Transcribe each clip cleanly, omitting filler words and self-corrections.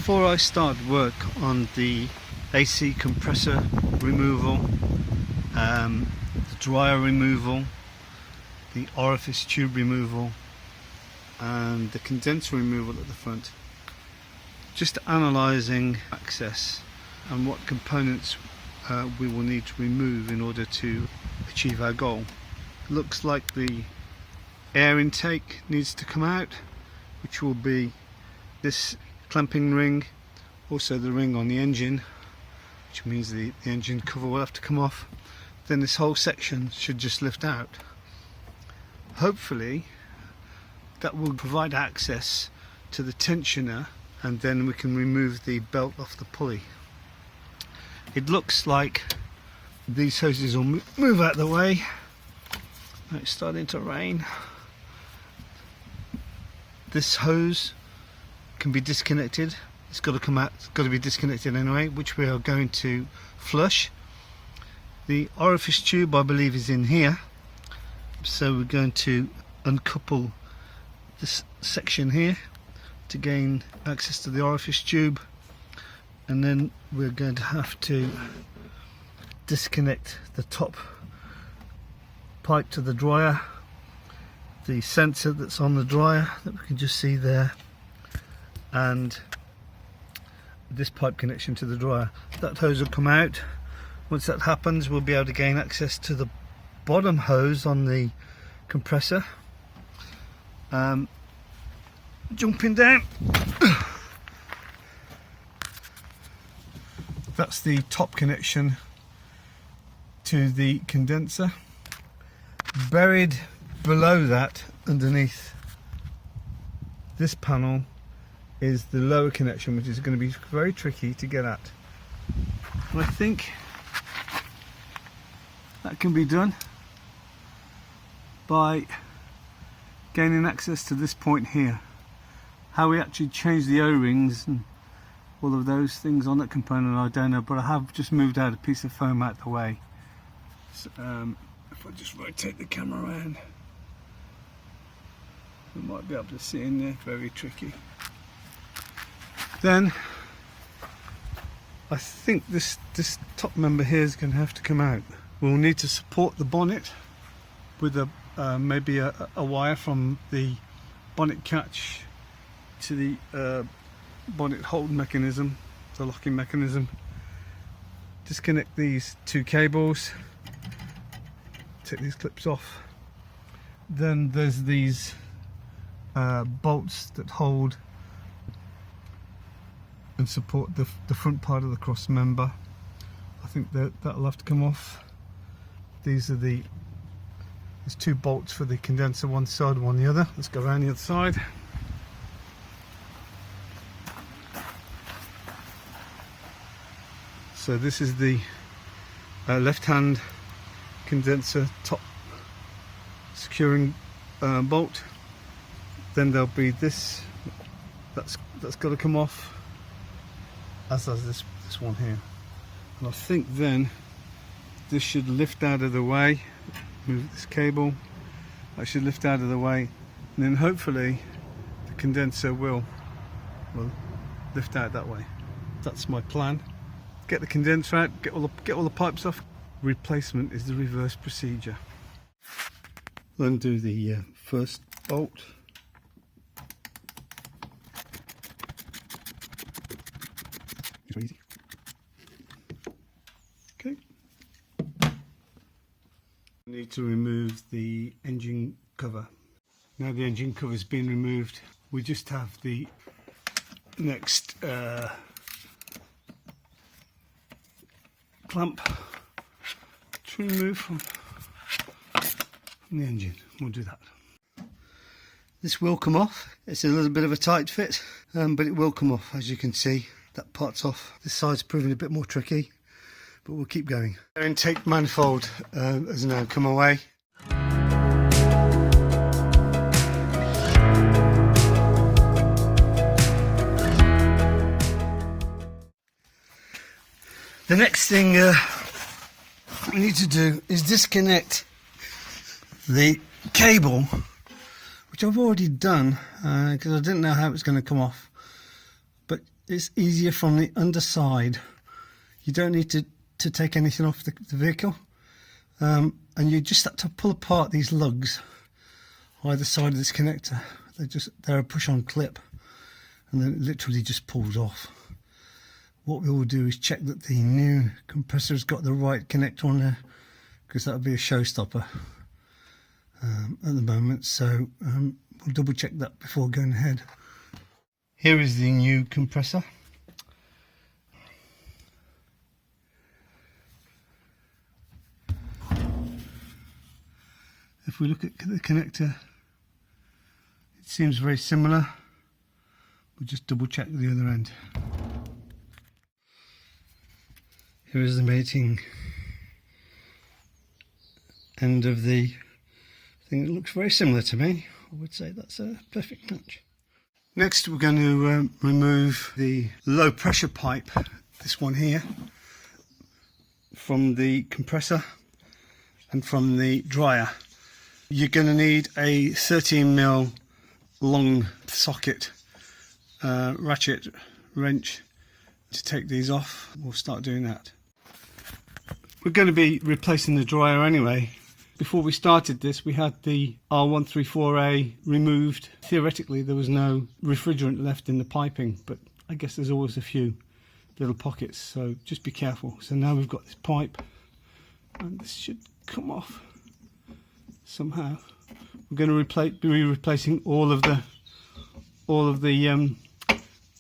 Before I start work on the AC compressor removal, the dryer removal, the orifice tube removal and the condenser removal at the front, just analysing access and what components we will need to remove in order to achieve our goal. Looks like the air intake needs to come out, which will be this clamping ring, also the ring on the engine, which means the engine cover will have to come off. Then this whole section should just lift out. Hopefully that will provide access to the tensioner, and then we can remove the belt off the pulley. It looks like these hoses will move out of the way. It's starting to rain. This hose can be disconnected. It's got to come out, it's got to be disconnected anyway, which we are going to flush. The orifice tube, I believe, is in here, so we're going to uncouple this section here to gain access to the orifice tube, and then we're going to have to disconnect the top pipe to the dryer, the sensor that's on the dryer that we can just see there, and this pipe connection to the dryer. That hose will come out. Once that happens, we'll be able to gain access to the bottom hose on the compressor. Jumping down, that's the top connection to the condenser. Buried below that, underneath this panel, is the lower connection, which is going to be very tricky to get at. And I think that can be done by gaining access to this point here. How we actually change the O-rings and all of those things on that component, I don't know, but I have just moved out a piece of foam out the way. So, if I just rotate the camera around, we might be able to see in there. Very tricky. Then I think this top member here is going to have to come out. We'll need to support the bonnet with maybe a wire from the bonnet catch to the bonnet hold mechanism, the locking mechanism. Disconnect these two cables, take these clips off. Then there's these bolts that hold and support the front part of the cross member. I think that'll have to come off. There's two bolts for the condenser, one side, one the other. Let's go around the other side. So this is the left-hand condenser top securing bolt. Then there'll be this that's got to come off, as does this one here. And I think then this should lift out of the way. Move this cable. That should lift out of the way, and then hopefully the condenser will lift out that way. That's my plan. Get the condenser out, get all the pipes off. Replacement is the reverse procedure. Undo the first bolt. Easy. Okay. Need to remove the engine cover. Now the engine cover has been removed, we just have the next clamp to remove from the engine. We'll do that. This will come off. It's a little bit of a tight fit, but it will come off. As you can see, that part's off. This side's proving a bit more tricky, but we'll keep going. Air intake manifold has now come away. The next thing we need to do is disconnect the cable, which I've already done because I didn't know how it was going to come off. But it's easier from the underside. You don't need to take anything off the vehicle, and you just have to pull apart these lugs either side of this connector. They're a push-on clip, and then it literally just pulls off. What we will do is check that the new compressor has got the right connector on there, because that would be a showstopper at the moment. So we'll double check that before going ahead. Here is the new compressor. If we look at the connector, it seems very similar. We'll just double check the other end. Here is the mating end of the thing. It looks very similar to me. I would say that's a perfect match. Next we're going to remove the low pressure pipe, this one here, from the compressor and from the dryer. You're going to need a 13mm long socket ratchet wrench to take these off. We'll start doing that. We're going to be replacing the dryer anyway. Before we started this, we had the R134A removed. Theoretically, there was no refrigerant left in the piping, but I guess there's always a few little pockets, so just be careful. So now we've got this pipe, and this should come off somehow. We're going to be replacing all of the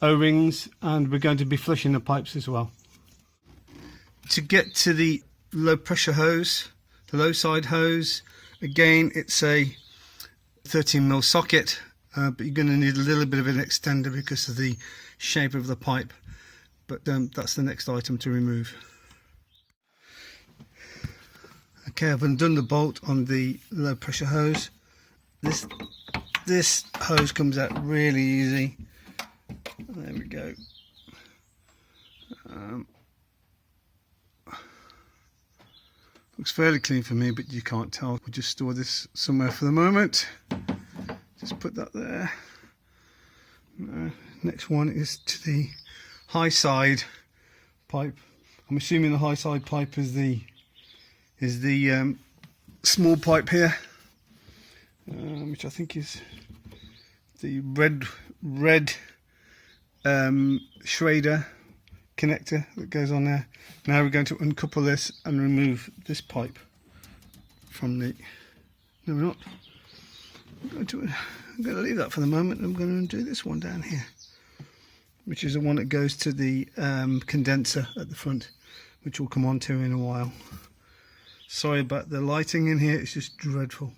O-rings, and we're going to be flushing the pipes as well. To get to the low pressure hose, the low side hose, again it's a 13mm socket, but you're going to need a little bit of an extender because of the shape of the pipe, but that's the next item to remove. Okay, I've undone the bolt on the low pressure hose. This hose comes out really easy. There we go. Looks fairly clean for me, but you can't tell. We'll just store this somewhere for the moment. Just put that there. Next one is to the high side pipe. I'm assuming the high side pipe is the small pipe here, which I think is the red Schrader connector that goes on there. Now we're going to uncouple this and remove this pipe from the... No, we're not. I'm going to leave that for the moment. I'm going to undo this one down here, which is the one that goes to the condenser at the front, which we'll come on to in a while. Sorry about the lighting in here, it's just dreadful.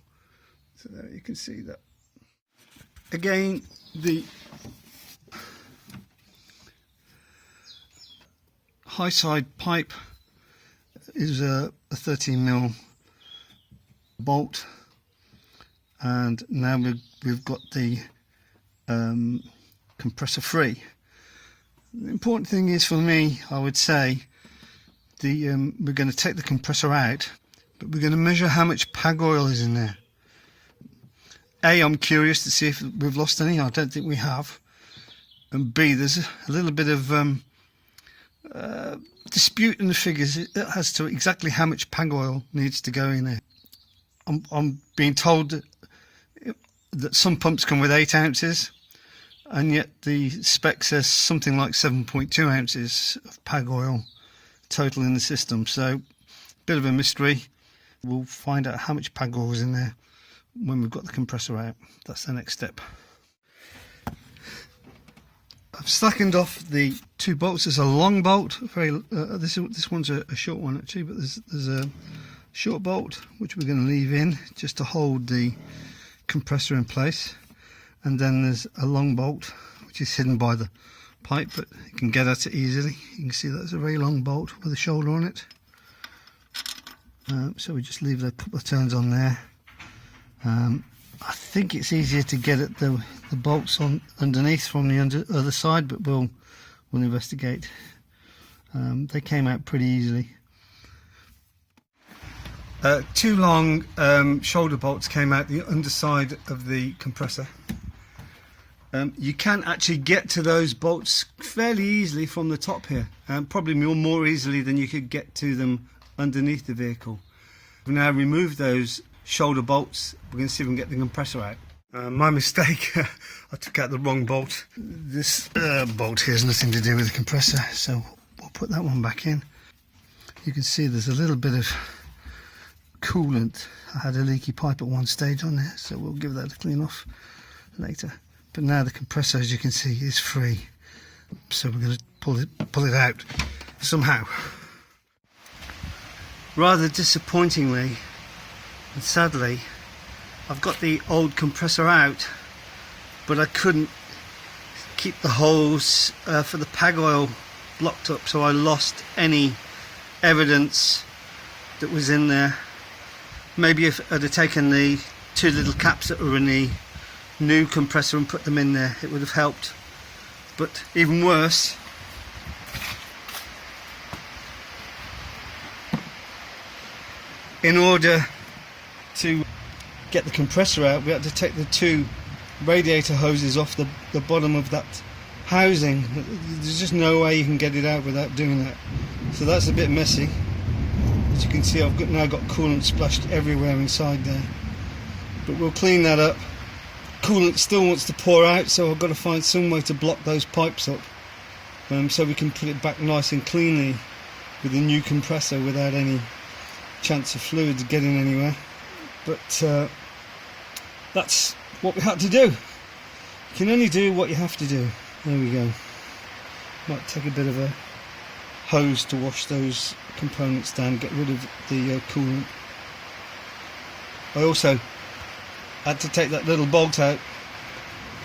So there you can see that. Again, the high side pipe is a 13mm bolt, and now we've got the compressor free. The important thing is for me, I would say, we're going to take the compressor out, but we're going to measure how much pag oil is in there. A, I'm curious to see if we've lost any. I don't think we have. And B, there's a little bit of dispute in the figures as to exactly how much pag oil needs to go in there. I'm being told that some pumps come with 8 ounces, and yet the spec says something like 7.2 ounces of pag oil total in the system. So, bit of a mystery. We'll find out how much pag oil is in there when we've got the compressor out. That's the next step. I've slackened off the 2 bolts. There's a long bolt. This one's a short one actually, but there's a short bolt which we're going to leave in just to hold the compressor in place, and then there's a long bolt which is hidden by the pipe, but you can get at it easily. You can see that's a very long bolt with a shoulder on it. So we just leave a couple of turns on there. I think it's easier to get at the bolts on underneath from the other side, but we'll investigate. They came out pretty easily. 2 long shoulder bolts came out the underside of the compressor, You can actually get to those bolts fairly easily from the top here, probably more easily than you could get to them underneath the vehicle. We've now removed those shoulder bolts. We're going to see if we can get the compressor out. My mistake, I took out the wrong bolt. This bolt here has nothing to do with the compressor, so we'll put that one back in. You can see there's a little bit of coolant. I had a leaky pipe at one stage on there, so we'll give that a clean off later. But now the compressor, as you can see, is free, so we're going to pull it out somehow. Rather disappointingly and sadly, I've got the old compressor out, but I couldn't keep the holes for the pag oil blocked up, so I lost any evidence that was in there. Maybe if I'd have taken the two little caps that were in the new compressor and put them in there, it would have helped. But even worse, in order to get the compressor out, we had to take the two radiator hoses off the bottom of that housing. There's just no way you can get it out without doing that. So that's a bit messy. As you can see, I've now got coolant splashed everywhere inside there. But we'll clean that up. Coolant still wants to pour out, so I've got to find some way to block those pipes up, so we can put it back nice and cleanly with the new compressor without any chance of fluids getting anywhere. But that's what we had to do. You can only do what you have to do. There we go. Might take a bit of a hose to wash those components down, get rid of the coolant. I also had to take that little bolt out,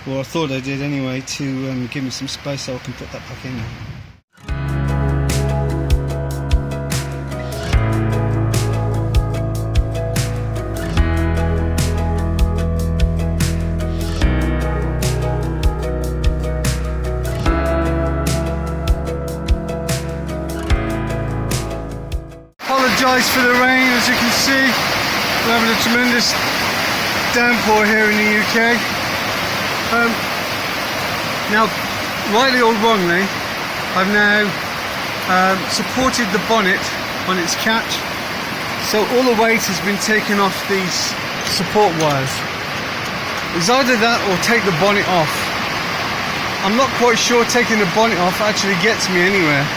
or I thought I did anyway, to give me some space so I can put that back in there. Apologise for the rain. As you can see, we're having a tremendous downpour here in the UK. Now, rightly or wrongly, I've now supported the bonnet on its catch, so all the weight has been taken off these support wires. It's either that or take the bonnet off. I'm not quite sure taking the bonnet off actually gets me anywhere.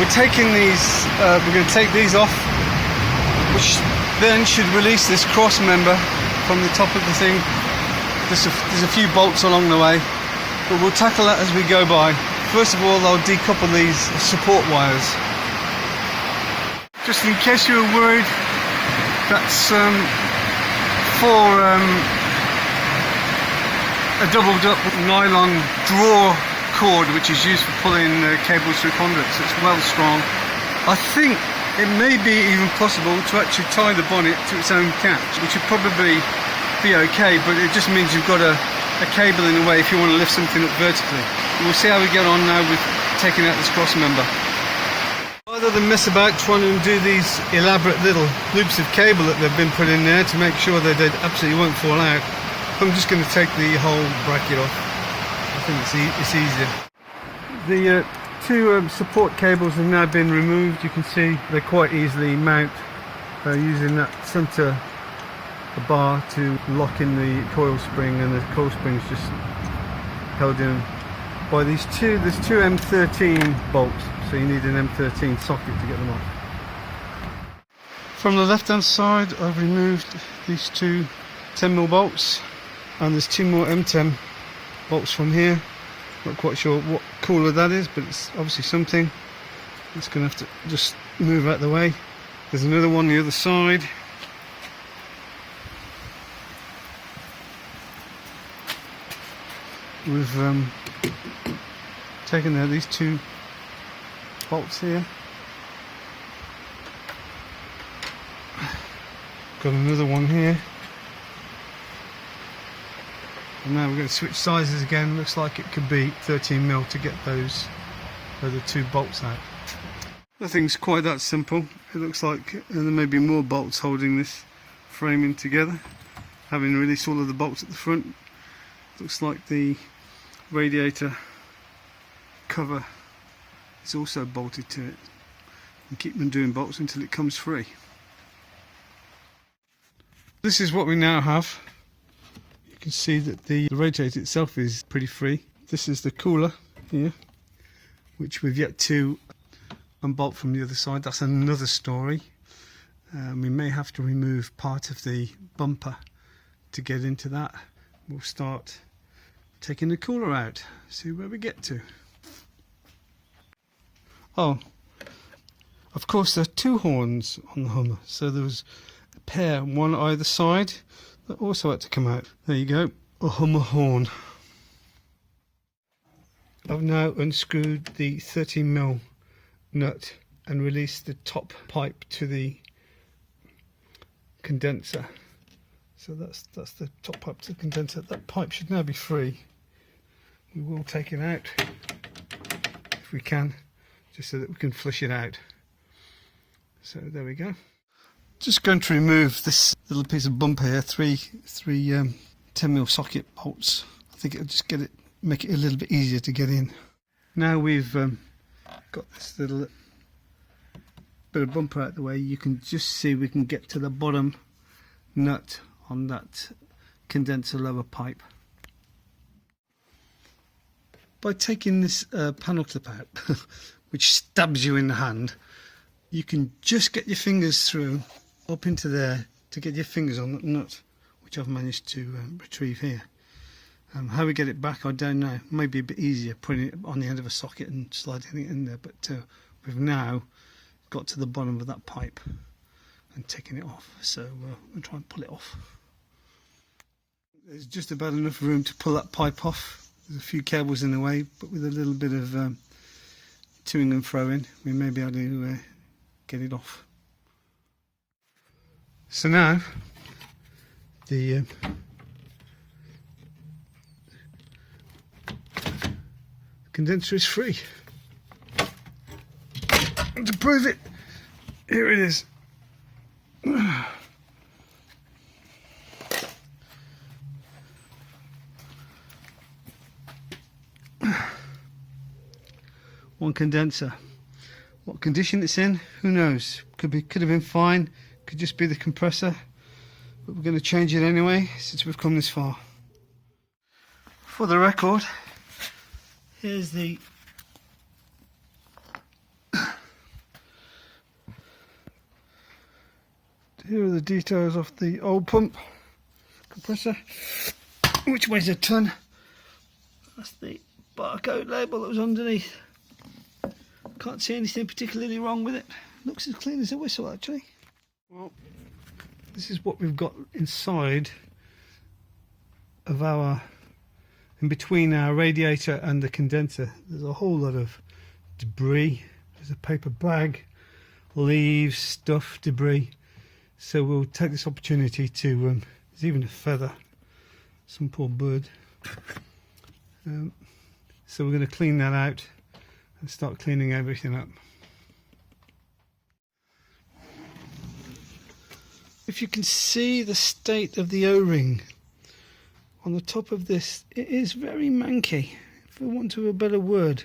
We're taking these, we're going to take these off, which then should release this cross member from the top of the thing. There's a few bolts along the way, but we'll tackle that as we go by. First of all, I'll decouple these support wires. Just in case you were worried, that's for a doubled up nylon drawer cord, which is used for pulling cables through conduits. It's well strong. I think it may be even possible to actually tie the bonnet to its own catch, which would probably be okay, but it just means you've got a cable in the way if you want to lift something up vertically. We'll see how we get on now with taking out this cross member. Rather than mess about trying to do these elaborate little loops of cable that they've been put in there to make sure that they absolutely won't fall out, I'm just going to take the whole bracket off. I think it's easier. The two support cables have now been removed. You can see they quite easily mount using that centre bar to lock in the coil spring, and the coil spring is just held in by these two. There's two M13 bolts, so you need an M13 socket to get them off. From the left hand side, I've removed these two 10mm bolts, and there's two more M10 bolts from here. Not quite sure what cooler that is, but it's obviously something. It's going to have to just move out the way. There's another one on the other side. We've taken out these two bolts here. Got another one here. And now we're going to switch sizes again. Looks like it could be 13mm to get those other two bolts out. Nothing's quite that simple. It looks like there may be more bolts holding this framing together. Having released all of the bolts at the front, looks like the radiator cover is also bolted to it, and keep them doing bolts until it comes free. This is what we now have. You can see that the radiator itself is pretty free. This is the cooler here, which we've yet to unbolt from the other side. That's another story. We may have to remove part of the bumper to get into that. We'll start taking the cooler out, see where we get to. Oh, of course there are two horns on the Hummer, so there was a pair, one either side, that also had to come out. There you go, a Hummer horn. I've now unscrewed the 30mm nut and released the top pipe to the condenser. So that's the top pipe to the condenser. That pipe should now be free. We will take it out if we can, just so that we can flush it out. So there we go. Just going to remove this little piece of bumper here, three 10mm socket bolts. I think it'll just make it a little bit easier to get in. Now we've got this little bit of bumper out the way, you can just see we can get to the bottom nut on that condenser lower pipe. By taking this panel clip out, which stabs you in the hand, you can just get your fingers through up into there to get your fingers on that nut, which I've managed to retrieve here. How we get it back, I don't know. Maybe a bit easier putting it on the end of a socket and sliding it in there, but we've now got to the bottom of that pipe and taking it off, so we'll try and pull it off. There's just about enough room to pull that pipe off. There's a few cables in the way, but with a little bit of toing and froing, we may be able to get it off. So now the condenser is free. And to prove it, here it is. One condenser. What condition it's in, who knows? Could have been fine, could just be the compressor, but we're going to change it anyway since we've come this far. For the record, here's the here are the details of the old pump compressor, which weighs a ton. That's the barcode label that was underneath. Can't see anything particularly wrong with it. Looks as clean as a whistle, actually. Well, this is what we've got inside of in between our radiator and the condenser. There's a whole lot of debris. There's a paper bag, leaves, stuff, debris. So we'll take this opportunity to, there's even a feather, some poor bird. So we're going to clean that out and start cleaning everything up. If you can see the state of the O-ring on the top of this, it is very manky, for want of a better word.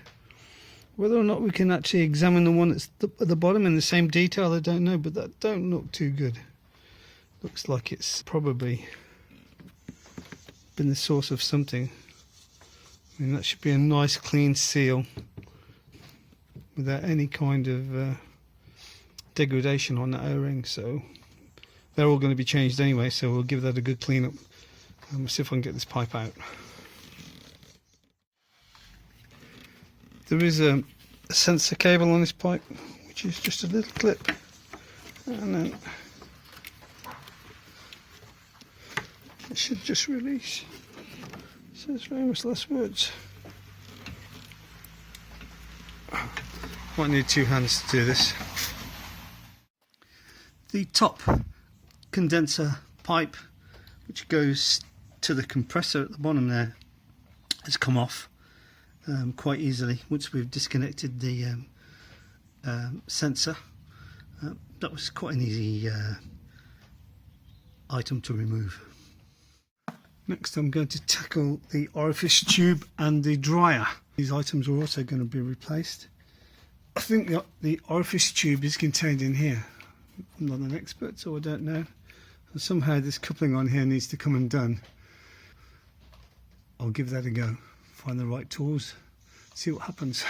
Whether or not we can actually examine the one that's at the bottom in the same detail, I don't know, but that don't look too good. Looks like it's probably been the source of something. I mean, that should be a nice clean seal without any kind of degradation on that O-ring. So they're all going to be changed anyway, so we'll give that a good clean up and we'll see if I can get this pipe out. There is a sensor cable on this pipe, which is just a little clip, and then it should just release. It says famous last words. Might need two hands to do this. The top condenser pipe, which goes to the compressor at the bottom there, has come off quite easily once we've disconnected the sensor. That was quite an easy item to remove. Next I'm going to tackle the orifice tube and the dryer. These items are also going to be replaced. I think the orifice tube is contained in here. I'm not an expert, so I don't know. And somehow this coupling on here needs to come undone. I'll give that a go. Find the right tools, see what happens.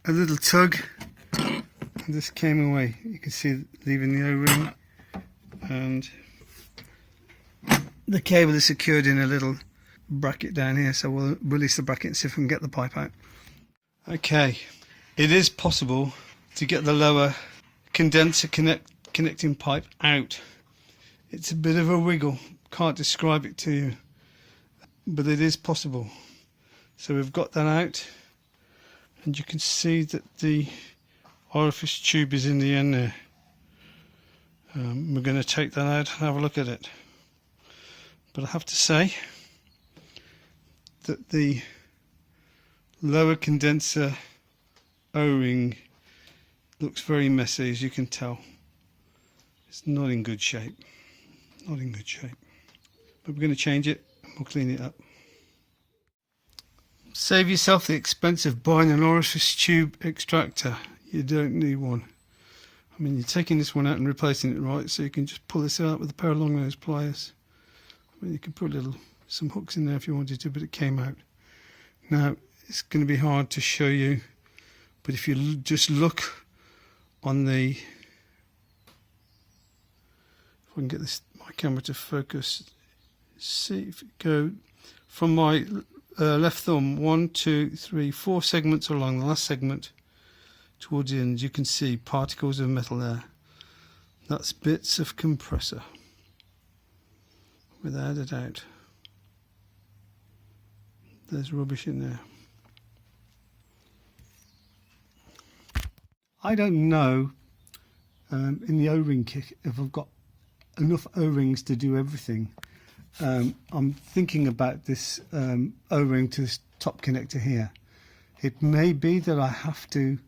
A little tug, and this came away. You can see leaving the O-ring, and the cable is secured in a little bracket down here, so we'll release the bracket and see if we can get the pipe out. Okay, it is possible to get the lower condenser connecting pipe out. It's a bit of a wiggle, can't describe it to you, but it is possible. So we've got that out, and you can see that the orifice tube is in the end there. We're going to take that out and have a look at it. But I have to say that the lower condenser O-ring looks very messy, as you can tell. It's not in good shape. Not in good shape. But we're going to change it and we'll clean it up. Save yourself the expense of buying an orifice tube extractor. You don't need one. I mean, you're taking this one out and replacing it, right? So you can just pull this out with a pair of long nose pliers. I mean, you could put some hooks in there if you wanted to, but it came out. Now, it's going to be hard to show you, but if you just look on the, if I can get my camera to focus, see if you go from my left thumb, 1, 2, 3, 4 segments along the last segment towards the end, you can see particles of metal there. That's bits of compressor, without a doubt. There's rubbish in there. I don't know in the O-ring kit if I've got enough O-rings to do everything. I'm thinking about this O-ring to this top connector here. It may be that I have to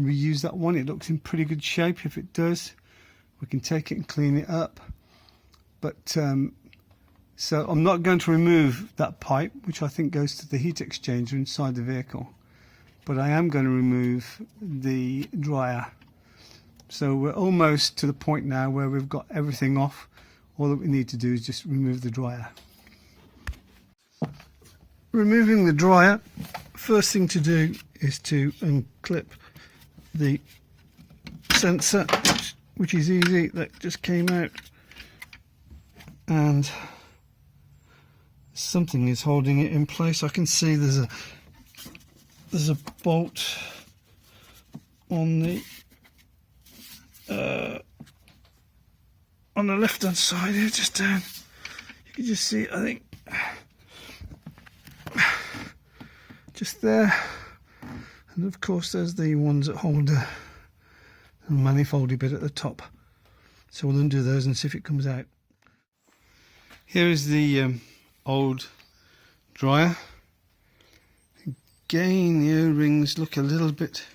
reuse that one. It looks in pretty good shape. If it does, we can take it and clean it up. But so I'm not going to remove that pipe, which I think goes to the heat exchanger inside the vehicle, but I am going to remove the dryer. So we're almost to the point now where we've got everything off. All that we need to do is just remove the dryer. Removing the dryer, first thing to do is to unclip the sensor, which is easy. That just came out, and something is holding it in place. I can see there's a bolt on the left hand side here, just down. You can just see it, I think, just there. And of course there's the ones that hold the manifoldy bit at the top. So we'll undo those and see if it comes out. Here is the old dryer. Again, the O-rings look a little bit,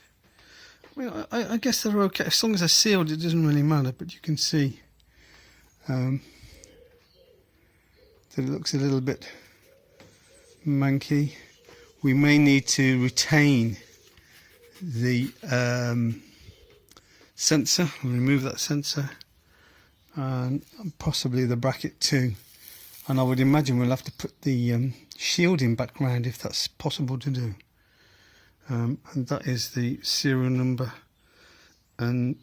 I mean, I guess they're okay. As long as they're sealed, it doesn't really matter, but you can see that it looks a little bit manky. We may need to retain the sensor, remove that sensor, and possibly the bracket too. And I would imagine we'll have to put the shielding back round if that's possible to do. And that is the serial number and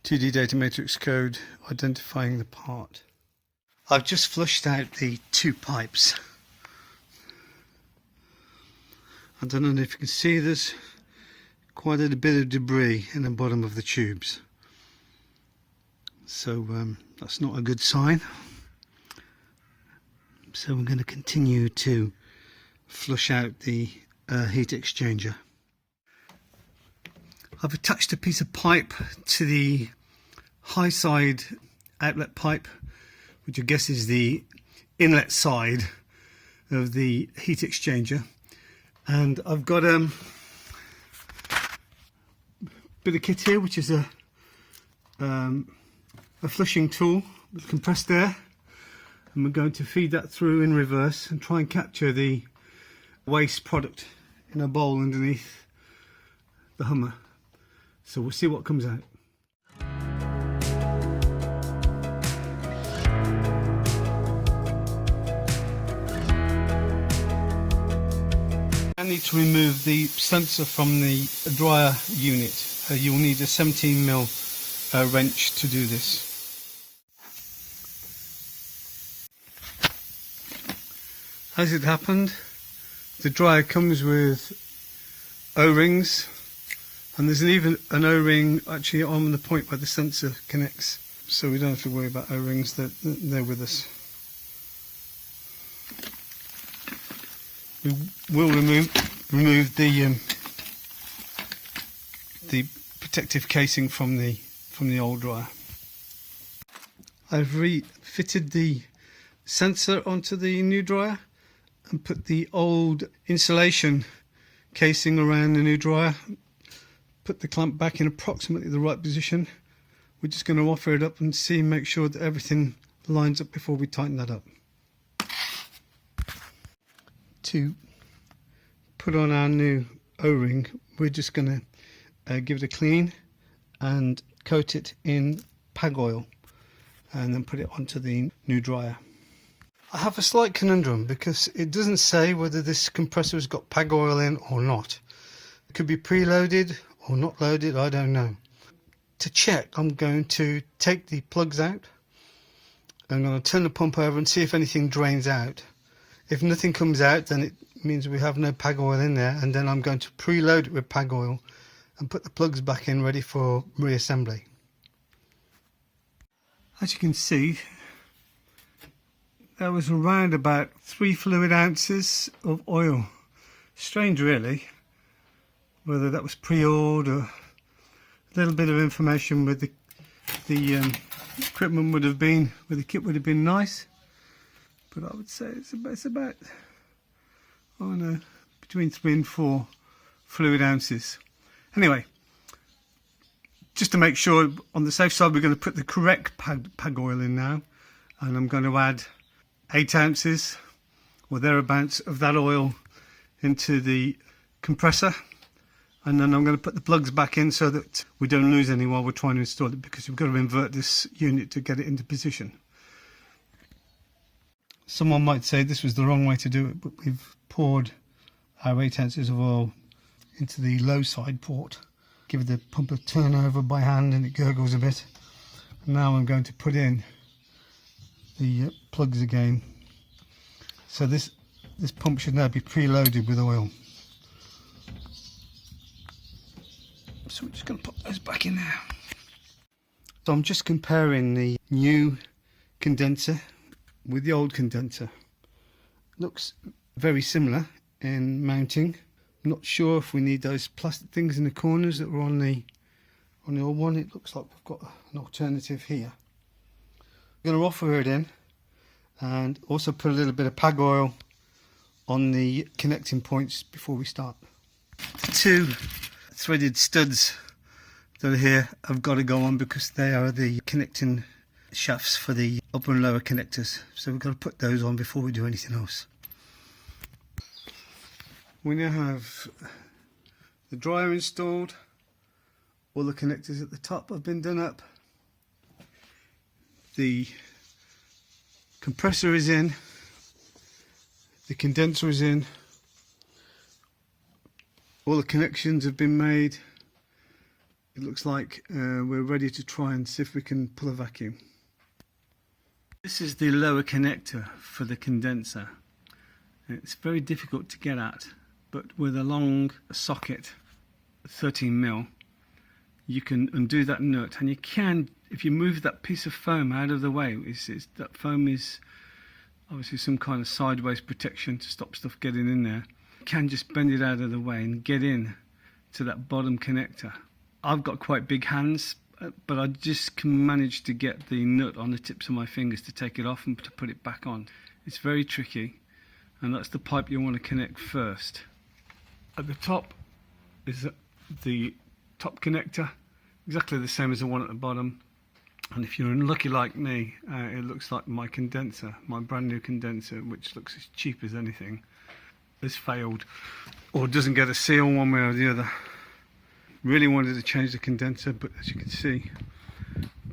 2D data matrix code identifying the part. I've just flushed out the 2 pipes. I don't know if you can see, there's quite a bit of debris in the bottom of the tubes. So that's not a good sign. So we're going to continue to flush out the heat exchanger. I've attached a piece of pipe to the high side outlet pipe, which I guess is the inlet side of the heat exchanger, and I've got a bit of kit here, which is a flushing tool with compressed air, and we're going to feed that through in reverse and try and capture the waste product in a bowl underneath the Hummer. So we'll see what comes out. I need to remove the sensor from the dryer unit. You'll need a 17mm wrench to do this. As it happened, the dryer comes with O-rings, and there's even an O-ring actually on the point where the sensor connects, so we don't have to worry about O-rings, they're with us. We will remove the protective casing from the old dryer. I've refitted the sensor onto the new dryer and put the old insulation casing around the new dryer. Put the clamp back in approximately the right position. We're just going to offer it up and make sure that everything lines up before we tighten that up. To put on our new O-ring, we're just going to give it a clean and coat it in pag oil and then put it onto the new dryer. I have a slight conundrum because it doesn't say whether this compressor has got pag oil in or not. It could be preloaded or not loaded, I don't know. To check, I'm going to take the plugs out. I'm going to turn the pump over and see if anything drains out. If nothing comes out, then it means we have no pag oil in there, and then I'm going to preload it with pag oil and put the plugs back in ready for reassembly. As you can see, there was around about 3 fluid ounces of oil. Strange really, whether that was pre-ordered or a little bit of information with the equipment would have been, with the kit would have been nice, but I would say it's about oh no, between 3 and 4 fluid ounces. Anyway, just to make sure on the safe side, we're going to put the correct pag oil in now, and I'm going to add 8 ounces or thereabouts of that oil into the compressor, and then I'm going to put the plugs back in so that we don't lose any while we're trying to install it, because we've got to invert this unit to get it into position. Someone might say this was the wrong way to do it, but we've poured our 8 ounces of oil into the low side port, give the pump a turn over by hand and it gurgles a bit. And now I'm going to put in the plugs again. So this pump should now be preloaded with oil. So we're just going to put those back in now. So I'm just comparing the new condenser with the old condenser. Looks very similar in mounting. I'm not sure if we need those plastic things in the corners that were on the old one. It looks like we've got an alternative here. I'm going to offer it in and also put a little bit of pag oil on the connecting points before we start. The 2 threaded studs that are here have got to go on because they are the connecting shafts for the upper and lower connectors, so we've got to put those on before we do anything else. We now have the dryer installed, all the connectors at the top have been done up, the compressor is in, the condenser is in, all the connections have been made. It looks like we're ready to try and see if we can pull a vacuum. This is the lower connector for the condenser. It's very difficult to get at, but with a long socket, 13mm, you can undo that nut, and you can, if you move that piece of foam out of the way, that foam is obviously some kind of sideways protection to stop stuff getting in there. You can just bend it out of the way and get in to that bottom connector. I've got quite big hands, but I just can manage to get the nut on the tips of my fingers to take it off and to put it back on. It's very tricky, and that's the pipe you want to connect first. At the top is the top connector, exactly the same as the one at the bottom. And if you're unlucky like me, it looks like my condenser, my brand new condenser, which looks as cheap as anything, has failed or doesn't get a seal one way or the other. Really wanted to change the condenser, but as you can see,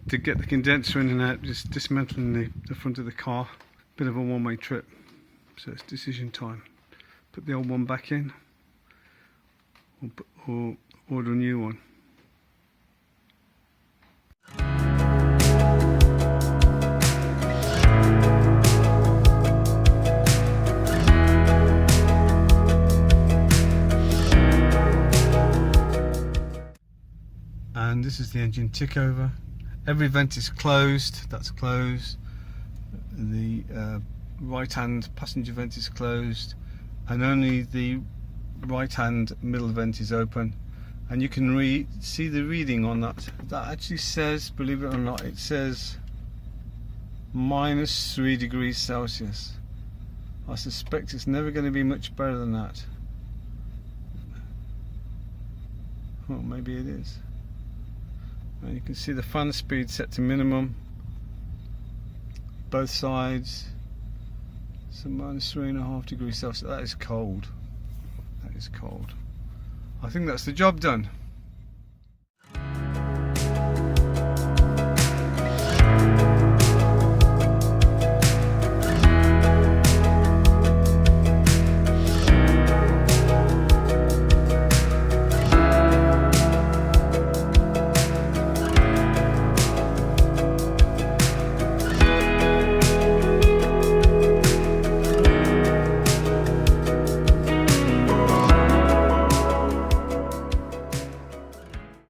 to get the condenser in and out, just dismantling the front of the car, bit of a one-way trip. So it's decision time. Put the old one back in, or order a new one. And this is the engine tick over. Every vent is closed, that's closed. The right hand passenger vent is closed, and only the right hand middle vent is open. And you can see the reading on that. That actually says, believe it or not, it says -3 degrees Celsius. I suspect it's never going to be much better than that. Well, maybe it is. And you can see the fan speed set to minimum, both sides. So -3.5 degrees Celsius. That is cold. That is cold. I think that's the job done.